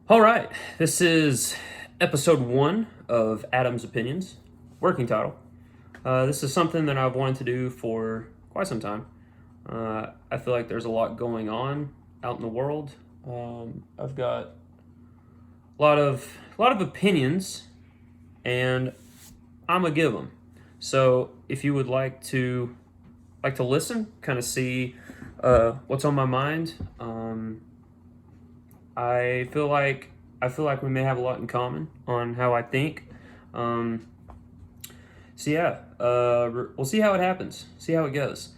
All right, this is episode 1 of Adam's Opinions, working title. This is something that I've wanted to do for quite some time. I feel like there's a lot going on out in the world. I've got a lot of opinions, and I'm gonna give them. So if you would like to listen, kind of see what's on my mind. I feel like we may have a lot in common on how I think. Um, we'll see how it happens. See how it goes.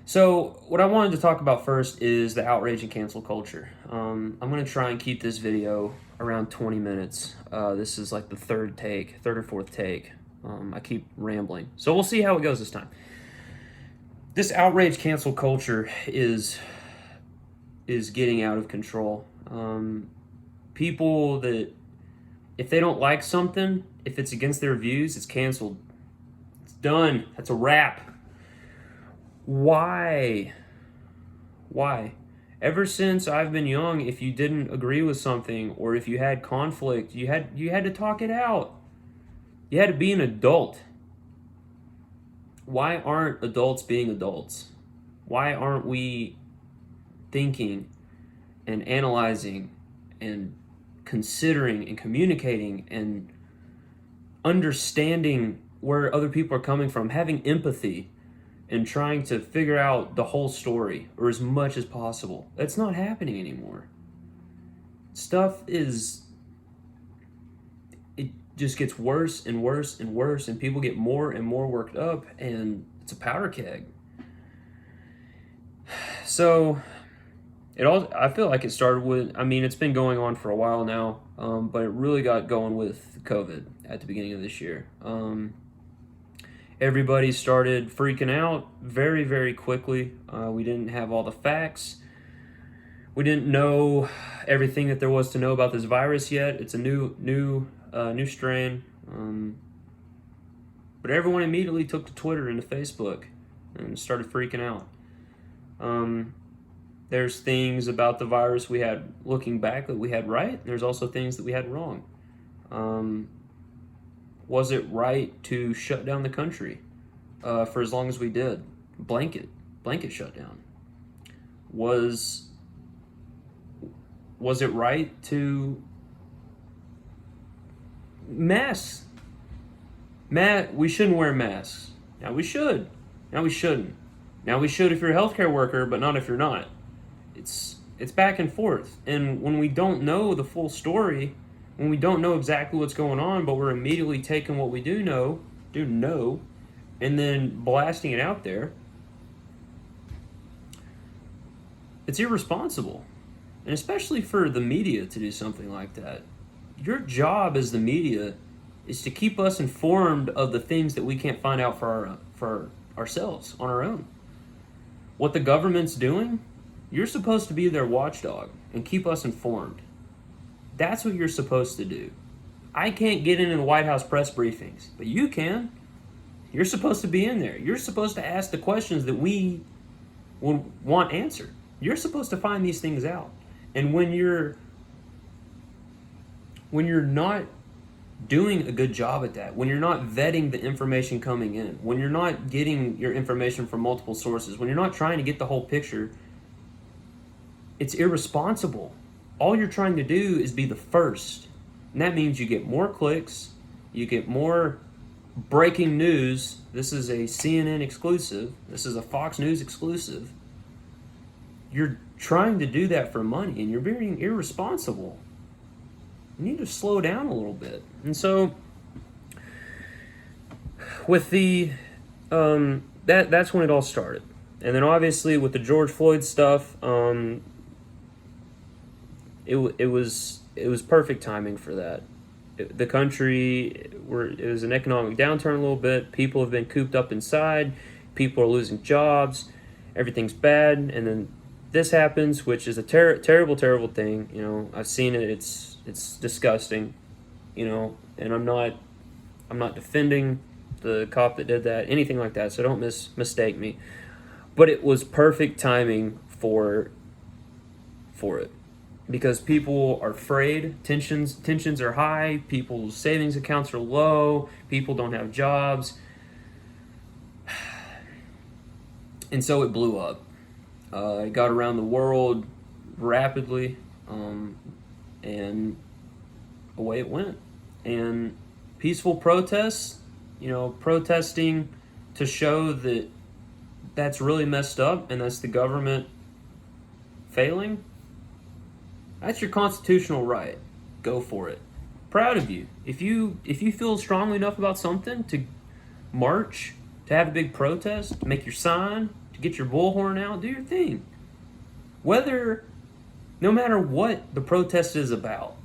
So what I wanted to talk about first is the outrage and cancel culture. I'm gonna try and keep this video around 20 minutes. This is like the third or fourth take. I keep rambling, so we'll see how it goes this time. This outrage cancel culture is getting out of control. People that, if they don't like something, if it's against their views, it's canceled. It's done. That's a wrap. Why? Why? Ever since I've been young, if you didn't agree with something or if you had conflict, you had to talk it out. You had to be an adult. Why aren't adults being adults? Why aren't we thinking and analyzing and considering and communicating and understanding where other people are coming from, having empathy and trying to figure out the whole story or as much as possible? That's not happening anymore. It just gets worse and worse and worse, and people get more and more worked up, and it's a powder keg. So I feel like it started with, it's been going on for a while now, but it really got going with COVID at the beginning of this year. Everybody started freaking out very, very quickly. We didn't have all the facts. We didn't know everything that there was to know about this virus yet. It's a new strain. But everyone immediately took to Twitter and to Facebook and started freaking out. There's things about the virus we had, looking back, that we had right. There's also things that we had wrong. Was it right to shut down the country for as long as we did? Blanket shutdown. Was it right to masks? We shouldn't wear masks. Now we should. Now we shouldn't. Now we should if you're a healthcare worker, but not if you're not. It's back and forth. And when we don't know the full story, when we don't know exactly what's going on, but we're immediately taking what we do know, and then blasting it out there, it's irresponsible. And especially for the media to do something like that. Your job as the media is to keep us informed of the things that we can't find out for ourselves on our own. What the government's doing, you're supposed to be their watchdog and keep us informed. That's what you're supposed to do. I can't get into the White House press briefings, but you can. You're supposed to be in there. You're supposed to ask the questions that we would want answered. You're supposed to find these things out. And when you're not doing a good job at that, when you're not vetting the information coming in, when you're not getting your information from multiple sources, when you're not trying to get the whole picture, it's irresponsible. All you're trying to do is be the first. And that means you get more clicks, you get more breaking news. This is a CNN exclusive. This is a Fox News exclusive. You're trying to do that for money, and you're being irresponsible. You need to slow down a little bit. And so with that's when it all started. And then obviously with the George Floyd stuff, it was perfect timing for that. The country, it was an economic downturn a little bit. People have been cooped up inside. People are losing jobs. Everything's bad, and then this happens, which is a terrible thing. I've seen it. It's disgusting. And I'm not defending the cop that did that, anything like that. So don't mistake me. But it was perfect timing for it. because people are afraid. Tensions are high. People's savings accounts are low. People don't have jobs, and so it blew up. It got around the world rapidly, and away it went. And peaceful protests, protesting to show that that's really messed up and that's the government failing, that's your constitutional right. Go for it. Proud of you. If you feel strongly enough about something to march, to have a big protest, to make your sign, to get your bullhorn out, do your thing. No matter what the protest is about,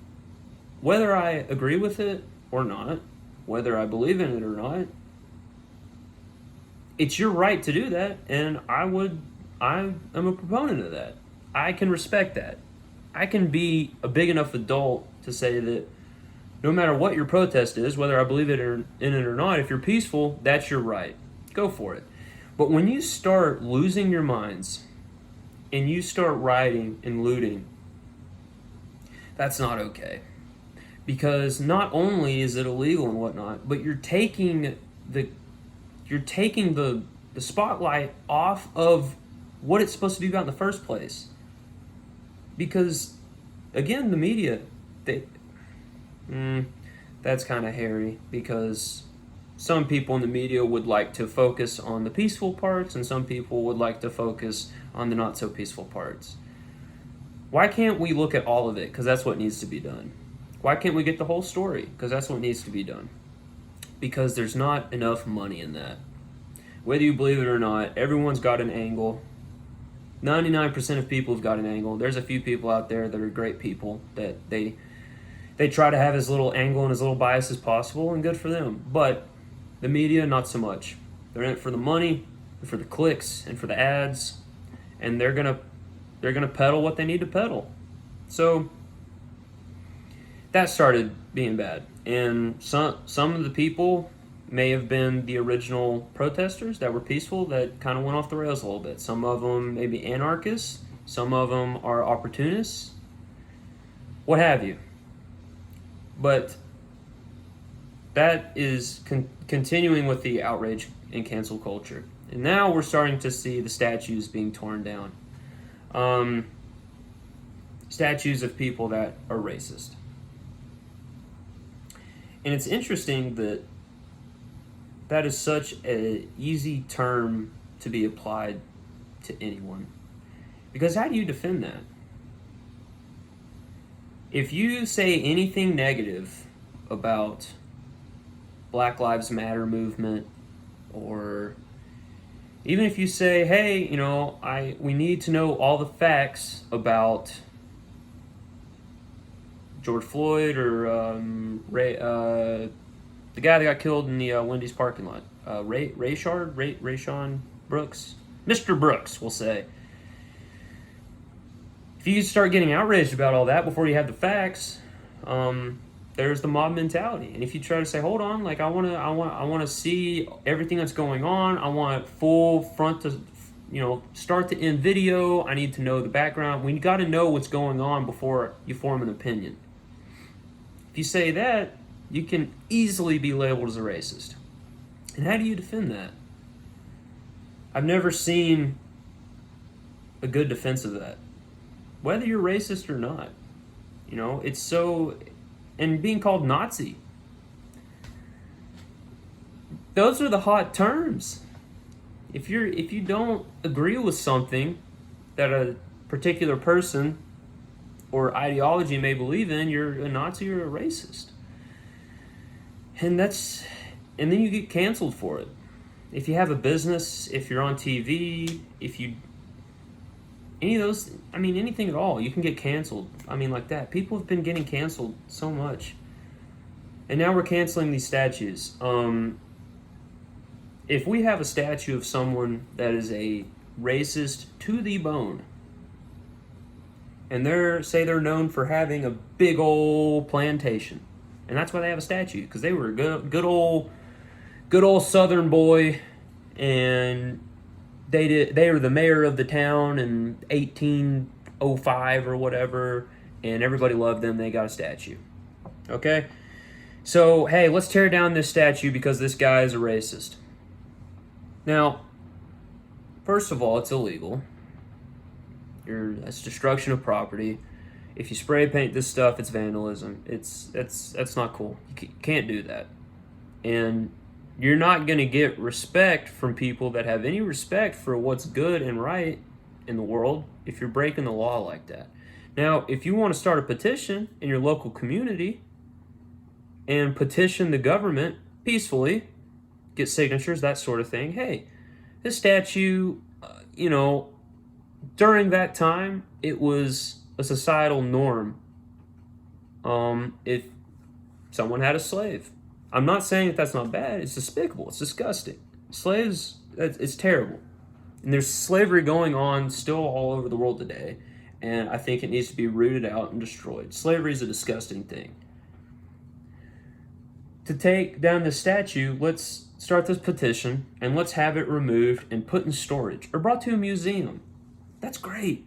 whether I agree with it or not, whether I believe in it or not, it's your right to do that, and I am a proponent of that. I can respect that. I can be a big enough adult to say that no matter what your protest is, whether I believe in it or not, if you're peaceful, that's your right. Go for it. But when you start losing your minds and you start rioting and looting, that's not okay. Because not only is it illegal and whatnot, but you're taking the spotlight off of what it's supposed to be about in the first place. Because, again, the media, that's kind of hairy, because some people in the media would like to focus on the peaceful parts, and some people would like to focus on the not so peaceful parts. Why can't we look at all of it? Because that's what needs to be done. Why can't we get the whole story? Because that's what needs to be done. Because there's not enough money in that. Whether you believe it or not, everyone's got an angle. 99% of people have got an angle. There's a few people out there that are great people that they try to have as little angle and as little bias as possible, and good for them. But the media, not so much. They're in it for the money, and for the clicks, and for the ads, and they're gonna peddle what they need to peddle. So that started being bad, and some of the people may have been the original protesters that were peaceful that kind of went off the rails a little bit. Some of them may be anarchists, some of them are opportunists, what have you. But that is continuing with the outrage and cancel culture. And now we're starting to see the statues being torn down. Statues of people that are racist. And it's interesting that is such an easy term to be applied to anyone. Because how do you defend that? If you say anything negative about Black Lives Matter movement, or even if you say, hey, we need to know all the facts about George Floyd or the guy that got killed in the Wendy's parking lot, Rayshon Brooks, Mr. Brooks, we'll say. If you start getting outraged about all that before you have the facts, there's the mob mentality. And if you try to say, hold on, like I want to see everything that's going on. I want full front to, start to end video. I need to know the background. We got to know what's going on before you form an opinion. If you say that, you can easily be labeled as a racist. And how do you defend that? I've never seen a good defense of that. Whether you're racist or not. It's so... And being called Nazi. Those are the hot terms. If you don't agree with something that a particular person or ideology may believe in, you're a Nazi or a racist. And then you get canceled for it. If you have a business, if you're on TV, any of those, anything at all, you can get canceled. Like that. People have been getting canceled so much. And now we're canceling these statues. If we have a statue of someone that is a racist to the bone, and they're known for having a big old plantation, and that's why they have a statue, because they were a good old Southern boy, and they were the mayor of the town in 1805 or whatever, and everybody loved them. They got a statue. Okay? So, hey, let's tear down this statue because this guy is a racist. Now, first of all, it's illegal. That's destruction of property. If you spray paint this stuff, it's vandalism. That's not cool. You can't do that. And you're not going to get respect from people that have any respect for what's good and right in the world if you're breaking the law like that. Now, if you want to start a petition in your local community and petition the government peacefully, get signatures, that sort of thing, hey, this statue, during that time, it was a societal norm. If someone had a slave, I'm not saying that that's not bad. It's despicable. It's disgusting. Slaves, it's terrible. And there's slavery going on still all over the world today. And I think it needs to be rooted out and destroyed. Slavery is a disgusting thing. To take down the statue, let's start this petition and let's have it removed and put in storage or brought to a museum. That's great.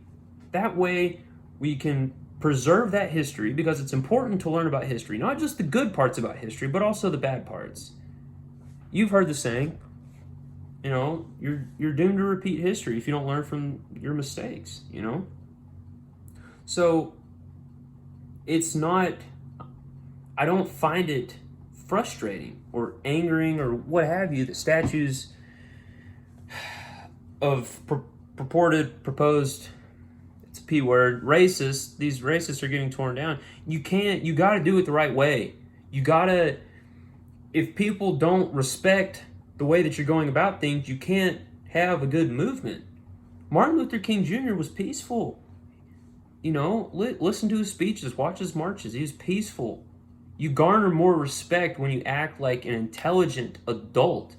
That way we can preserve that history, because it's important to learn about history, not just the good parts about history, but also the bad parts. You've heard the saying, you're doomed to repeat history if you don't learn from your mistakes, So I don't find it frustrating or angering or what have you that statues of proposed, it's a P word, these racists are getting torn down. You got to do it the right way. If people don't respect the way that you're going about things, you can't have a good movement. Martin Luther King Jr. was peaceful. Listen to his speeches, watch his marches. He was peaceful. You garner more respect when you act like an intelligent adult.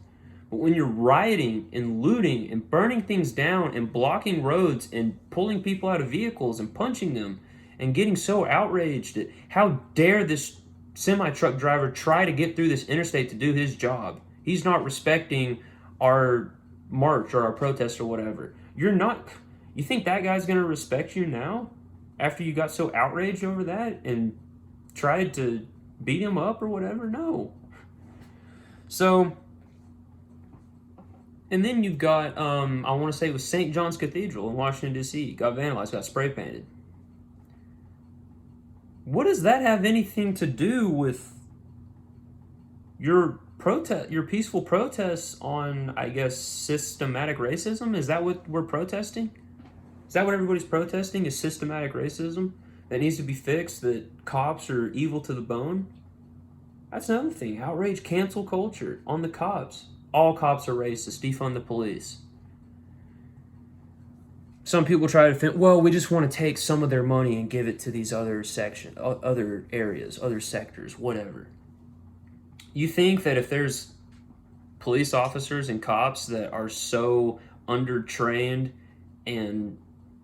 But when you're rioting and looting and burning things down and blocking roads and pulling people out of vehicles and punching them and getting so outraged at how dare this semi-truck driver try to get through this interstate to do his job. He's not respecting our march or our protest or whatever. You think that guy's going to respect you now after you got so outraged over that and tried to beat him up or whatever? No. So, and then you've got, I want to say it was St. John's Cathedral in Washington, D.C. Got vandalized, got spray painted. What does that have anything to do with your peaceful protests on, I guess, systematic racism? Is that what we're protesting? Is that what everybody's protesting, is systematic racism that needs to be fixed, that cops are evil to the bone? That's another thing. Outrage, cancel culture on the cops. All cops are racist. Defund the police. Some people try to think, well, we just want to take some of their money and give it to these other areas, other sectors, whatever. You think that if there's police officers and cops that are so undertrained and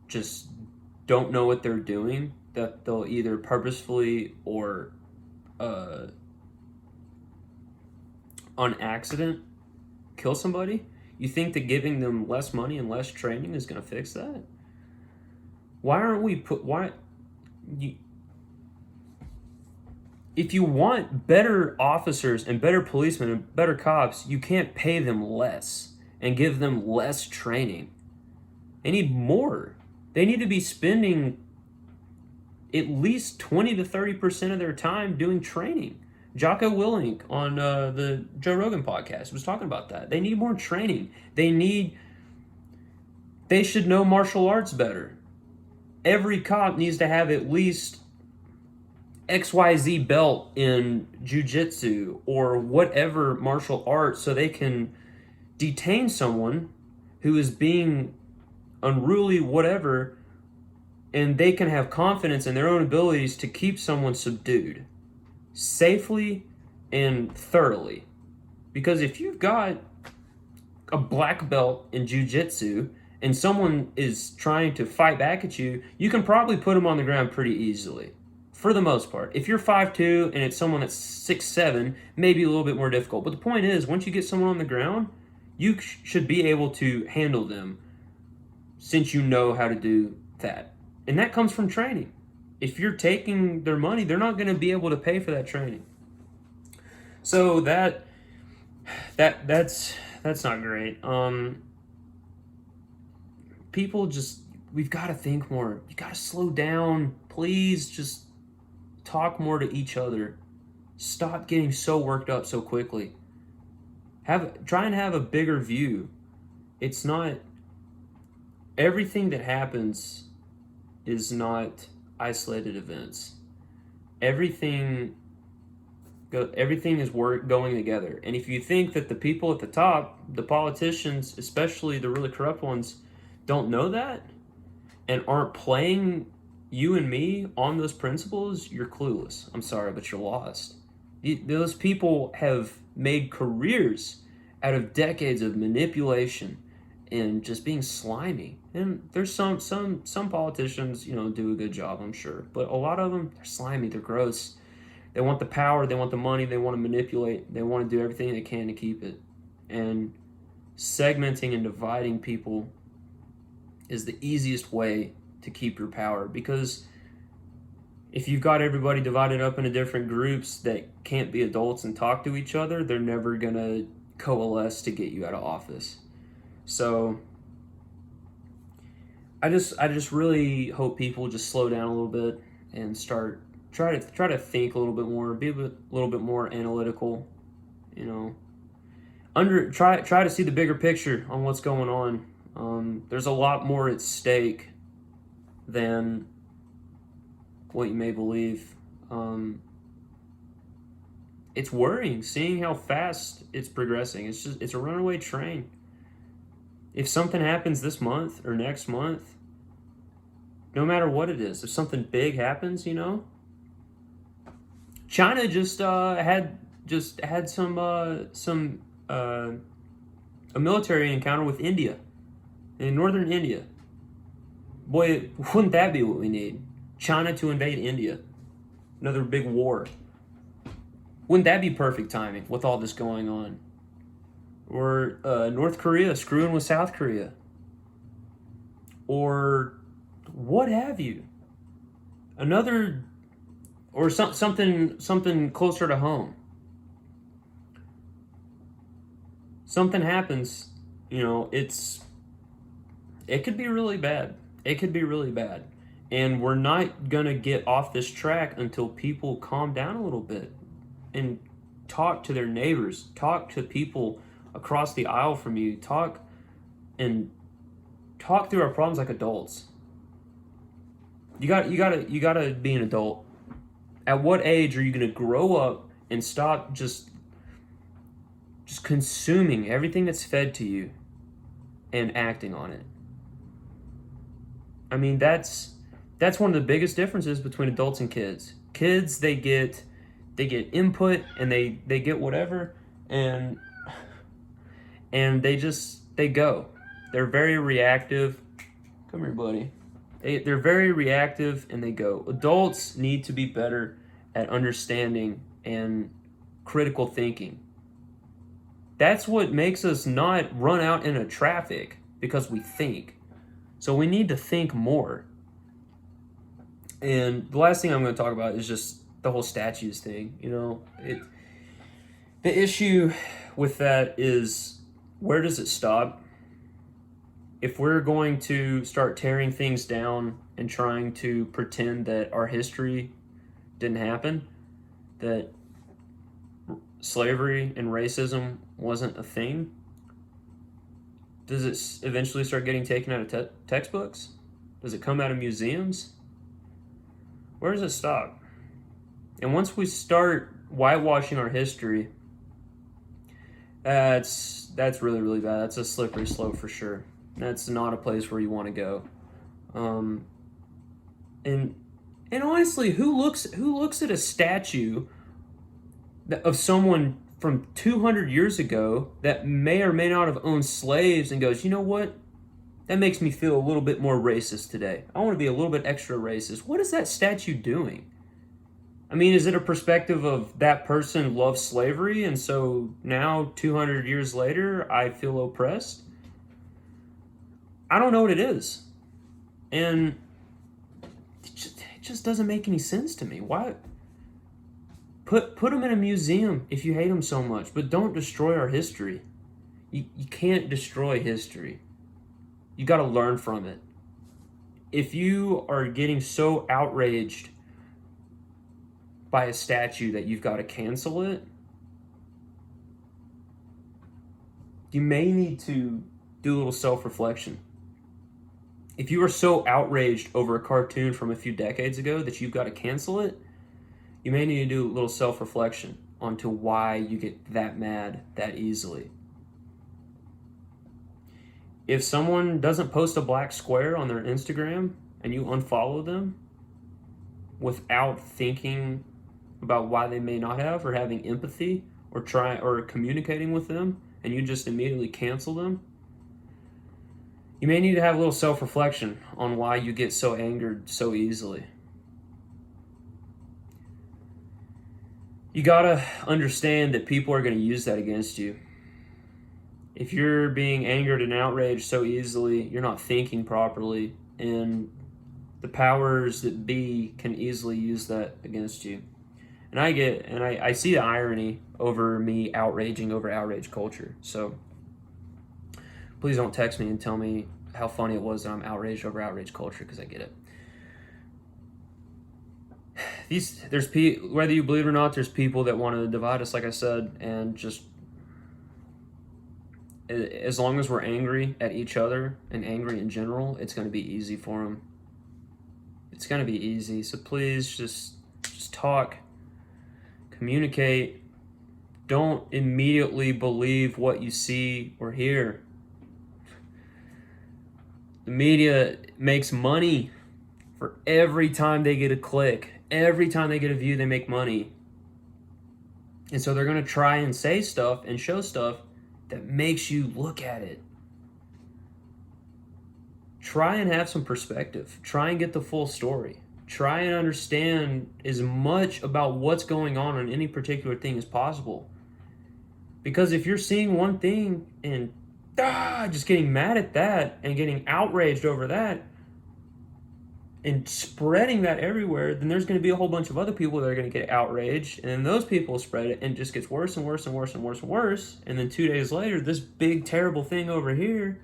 just don't know what they're doing, that they'll either purposefully or on accident kill somebody? You think that giving them less money and less training is going to fix that? If you want better officers and better policemen and better cops, you can't pay them less and give them less training. They need more. They need to be spending at least 20 to 30% of their time doing training. Jocko Willink on the Joe Rogan podcast was talking about that. They need more training. They should know martial arts better. Every cop needs to have at least XYZ belt in jiu-jitsu or whatever martial art so they can detain someone who is being unruly, whatever, and they can have confidence in their own abilities to keep someone subdued safely and thoroughly. Because if you've got a black belt in jiu-jitsu and someone is trying to fight back at you, you can probably put them on the ground pretty easily, for the most part. If you're 5'2" and it's someone that's 6'7", maybe a little bit more difficult. But the point is, once you get someone on the ground, you should be able to handle them since you know how to do that. And that comes from training. if you're taking their money, they're not going to be able to pay for that training. So that's not great. People just, we've got to think more. You got to slow down. Please just talk more to each other. Stop getting so worked up so quickly. Try and have a bigger view. It's not, everything that happens is not isolated events. Everything is going together. And if you think that the people at the top, the politicians, especially the really corrupt ones, don't know that and aren't playing you and me on those principles, you're clueless. I'm sorry, but you're lost. Those people have made careers out of decades of manipulation and just being slimy. And there's some politicians, do a good job, I'm sure. But a lot of them, they're slimy, they're gross. They want the power, they want the money, they want to manipulate, they want to do everything they can to keep it. And segmenting and dividing people is the easiest way to keep your power, because if you've got everybody divided up into different groups that can't be adults and talk to each other, they're never going to coalesce to get you out of office. So I just really hope people just slow down a little bit and try to think a little bit more, be a little bit more analytical, try to see the bigger picture on what's going on. There's a lot more at stake than what you may believe. It's worrying seeing how fast it's progressing. It's a runaway train. If something happens this month or next month, no matter what it is, if something big happens, China just had a military encounter with India, in northern India. Boy, wouldn't that be what we need? China to invade India. Another big war. Wouldn't that be perfect timing with all this going on? Or North Korea screwing with South Korea. Or what have you. Or something closer to home. Something happens, it could be really bad. It could be really bad. And we're not going to get off this track until people calm down a little bit and talk to their neighbors, talk to people across the aisle from you, talk through our problems like adults. You got to be an adult. At what age are you going to grow up and stop just consuming everything that's fed to you and acting on it? I mean, that's one of the biggest differences between adults and kids. Kids, they get input and they get whatever, and they go. They're very reactive. Come here, buddy. They're very reactive and they go. Adults need to be better at understanding and critical thinking. That's what makes us not run out into traffic, because we think. So we need to think more. And the last thing I'm going to talk about is just the whole statues thing. The issue with that is, where does it stop? If we're going to start tearing things down and trying to pretend that our history didn't happen, that slavery and racism wasn't a thing, does it eventually start getting taken out of textbooks? Does it come out of museums? Where does it stop? And once we start whitewashing our history, that's really, really bad. That's a slippery slope for sure. That's not a place where you want to go. And honestly, who looks at a statue of someone from 200 years ago that may or may not have owned slaves and goes, you know what? That makes me feel a little bit more racist today. I want to be a little bit extra racist. What is that statue doing? I mean, is it a perspective of that person loved slavery and so now 200 years later I feel oppressed? I don't know what it is. And It just doesn't make any sense to me. Why? Put them in a museum if you hate them so much, but don't destroy our history. You can't destroy history. You got to learn from it. If you are getting so outraged by a statue that you've got to cancel it, you may need to do a little self-reflection. If you are so outraged over a cartoon from a few decades ago that you've got to cancel it, you may need to do a little self-reflection onto why you get that mad that easily. If someone doesn't post a black square on their Instagram and you unfollow them without thinking about why they may not have, or having empathy, or communicating with them, and you just immediately cancel them, you may need to have a little self-reflection on why you get so angered so easily. You gotta understand that people are gonna use that against you. If you're being angered and outraged so easily, you're not thinking properly, and the powers that be can easily use that against you. And I see the irony over me outraging over outrage culture. So please don't text me and tell me how funny it was that I'm outraged over outrage culture, because I get it. Whether you believe it or not, there's people that want to divide us, like I said, and just as long as we're angry at each other and angry in general, it's going to be easy for them. It's going to be easy. So please just talk, communicate. Don't immediately believe what you see or hear. The media makes money for every time they get a click. Every time they get a view, they make money. And so they're going to try and say stuff and show stuff that makes you look at it. Try and have some perspective. Try and get the full story. Try and understand as much about what's going on any particular thing as possible. Because if you're seeing one thing and just getting mad at that and getting outraged over that and spreading that everywhere, then there's going to be a whole bunch of other people that are going to get outraged, and then those people spread it, and it just gets worse and worse and worse and worse and worse. And then 2 days later, this big terrible thing over here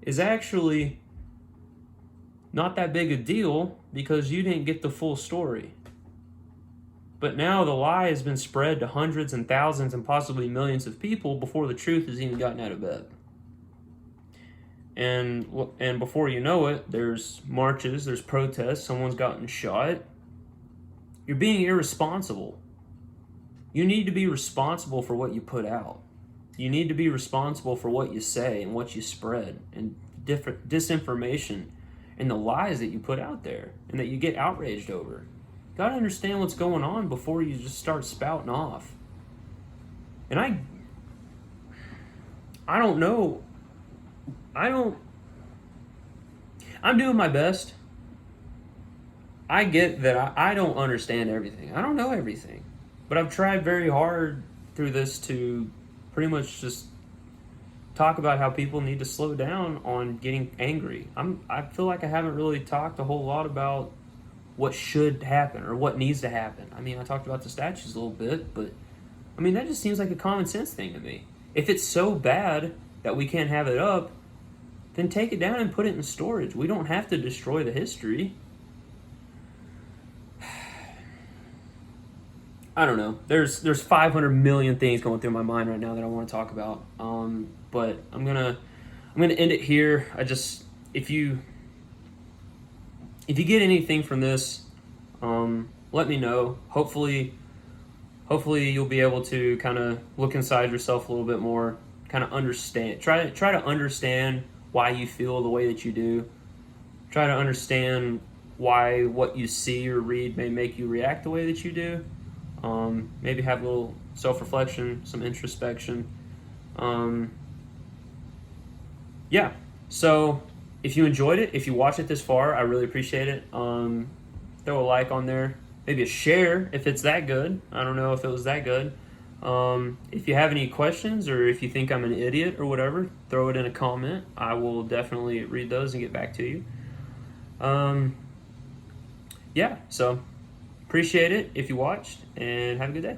is actually not that big a deal because you didn't get the full story. But now the lie has been spread to hundreds and thousands and possibly millions of people before the truth has even gotten out of bed. And before you know it, there's marches, there's protests, someone's gotten shot. You're being irresponsible. You need to be responsible for what you put out. You need to be responsible for what you say and what you spread, and different disinformation and the lies that you put out there and that you get outraged over. You gotta understand what's going on before you just start spouting off. And I don't know. I'm doing my best. I get that I don't understand everything. I don't know everything. But I've tried very hard through this to pretty much just talk about how people need to slow down on getting angry. I feel like I haven't really talked a whole lot about what should happen or what needs to happen. I mean, I talked about the statues a little bit, but I mean, that just seems like a common sense thing to me. If it's so bad that we can't have it up, then take it down and put it in storage. We don't have to destroy the history. I don't know. There's 500 million things going through my mind right now that I want to talk about. But I'm gonna end it here. If you get anything from this, let me know. Hopefully you'll be able to kind of look inside yourself a little bit more, kind of understand. Try to understand why you feel the way that you do. Try to understand why what you see or read may make you react the way that you do. Maybe have a little self-reflection, some introspection. Yeah. So if you enjoyed it, if you watched it this far, I really appreciate it. Throw a like on there. Maybe a share if it's that good. I don't know if it was that good. If you have any questions or if you think I'm an idiot or whatever, throw it in a comment. I will definitely read those and get back to you. yeah, so appreciate it if you watched, and have a good day.